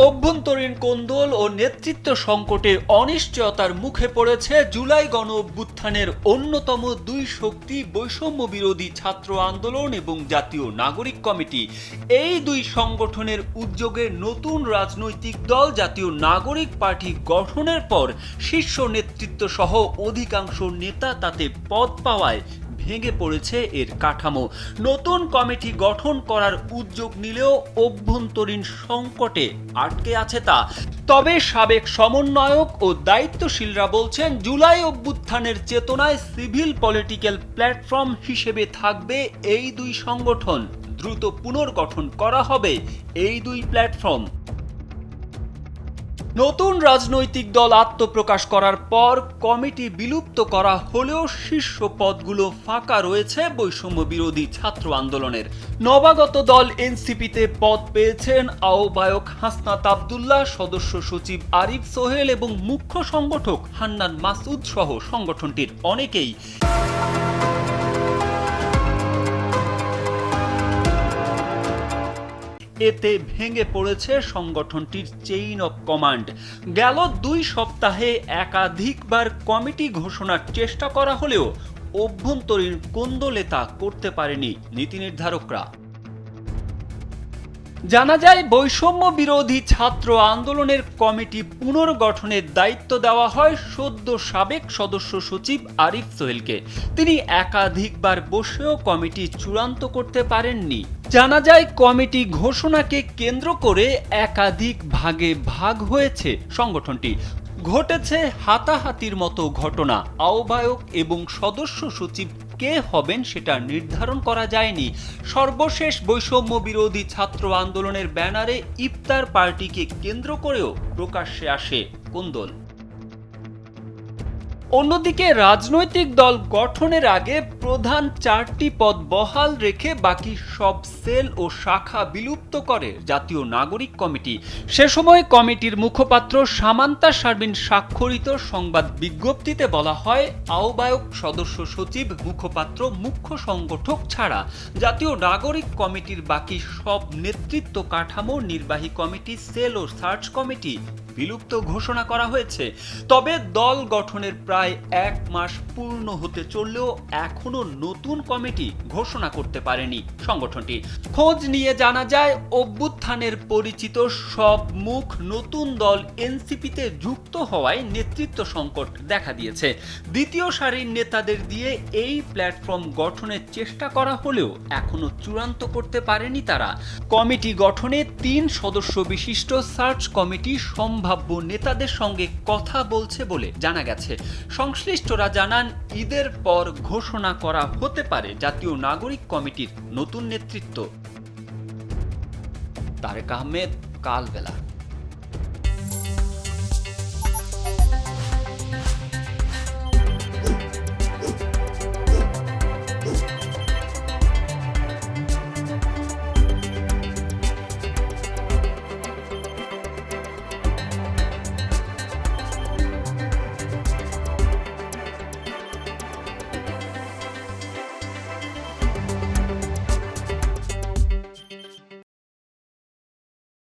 অভ্যন্তরীণ কোন্দল ও নেতৃত্ব সংকটে অনিশ্চয়তার মুখে পড়েছে জুলাই গণ অভ্যুত্থানের অন্যতম দুই শক্তি বৈষম্য বিরোধী ছাত্র আন্দোলন এবং জাতীয় নাগরিক কমিটি। এই দুই সংগঠনের উদ্যোগে নতুন রাজনৈতিক দল জাতীয় নাগরিক পার্টি গঠনের পর শীর্ষ নেতৃত্ব সহ অধিকাংশ নেতা তাতে পদ পাওয়ায় ভেঙে পড়েছে এর কাঠামো। নতুন কমিটি গঠন করার উদ্যোগ নিলেও অভ্যন্তরীণ সংকটে আটকে আছে তা। তবে সাবেক সমন্বয়ক ও দায়িত্বশীলরা বলছেন, জুলাই অভ্যুত্থানের চেতনায় সিভিল পলিটিক্যাল প্ল্যাটফর্ম হিসেবে থাকবে এই দুই সংগঠন। দ্রুত পুনর্গঠন করা হবে এই দুই প্ল্যাটফর্ম। নতুন রাজনৈতিক দল আত্মপ্রকাশ করার পর কমিটি বিলুপ্ত করা হলেও শীর্ষ পদগুলো ফাঁকা রয়েছে বৈষম্য বিরোধী ছাত্র আন্দোলনের। নবাগত দল এনসিপিতে পদ পেয়েছেন আহ্বায়ক হাসনাত আব্দুল্লাহ, সদস্য সচিব আরিফ সোহেল এবং মুখ্য সংগঠক হান্নান মাসুদ সহ সংগঠনটির অনেকেই। এতে ভেঙে পড়েছে সংগঠনটির চেইন অব কমান্ড। গেল 2 সপ্তাহে একাধিকবার কমিটি ঘোষণার চেষ্টা করা হলেও অভ্যন্তরীণ কোন্দলে তা করতে পারেনি নীতি নির্ধারকরা। জানা যায়, বৈষম্য বিরোধী ছাত্র আন্দোলনের কমিটি পুনর্গঠনের দায়িত্ব দেওয়া হয় সদ্য সাবেক সদস্য সচিব আরিফ সোহেলকে। তিনি একাধিকবার বসেও কমিটি চূড়ান্ত করতে পারেননি। জানা যায়, কমিটি ঘোষণাকে কেন্দ্র করে একাধিক ভাগে ভাগ হয়েছে সংগঠনটি। ঘটেছে হাতাহাতির মতো ঘটনা। আহ্বায়ক এবং সদস্য সচিব কে হবেন সেটা নির্ধারণ করা যায়নি। সর্বশেষ বৈষম্য বিরোধী ছাত্র আন্দোলনের ব্যানারে ইফতার পার্টিকে কেন্দ্র করেও প্রকাশ্যে আসে কোন্দল। অন্যদিকে রাজনৈতিক দল গঠনের আগে প্রধান 4টি পদ বহাল রেখে বাকি সব সেল ও শাখা বিলুপ্ত করে জাতীয় নাগরিক কমিটি। সে সময় কমিটির মুখপাত্র সামান্তা শারমিন স্বাক্ষরিত সংবাদ বিজ্ঞপ্তিতে বলা হয়, আহ্বায়ক, সদস্য সচিব, মুখপাত্র, মুখ্য সংগঠক ছাড়া জাতীয় নাগরিক কমিটির বাকি সব নেতৃত্ব কাঠামো, নির্বাহী কমিটি, সেল ও সার্চ কমিটি বিলুপ্ত ঘোষণা করা হয়েছে। তবে দল গঠনের প্রায় 1 মাস পূর্ণ হতে চললেও এখনো নতুন কমিটি ঘোষণা করতে পারেনি সংগঠনটি। খোঁজ নিয়ে জানা যায়, অভ্যুত্থানের পরিচিত সব মুখ নতুন দল এনসিপিতে যুক্ত হওয়ায় নেতৃত্ব সংকট দেখা দিয়েছে। দ্বিতীয় সারির নেতাদের দিয়ে এই প্ল্যাটফর্ম গঠনের চেষ্টা করা হলেও এখনো চূড়ান্ত করতে পারেনি তারা। কমিটি গঠনে 3 সদস্য বিশিষ্ট সার্চ কমিটি সম্ভাব্য নেতাদের সঙ্গে কথা বলছে বলে জানা গেছে। সংশ্লিষ্টরা জানান, ঈদের পর ঘোষণা করা হতে পারে জাতীয় নাগরিক কমিটির নতুন নেতৃত্ব। তারেক আহমেদ, কালবেলা।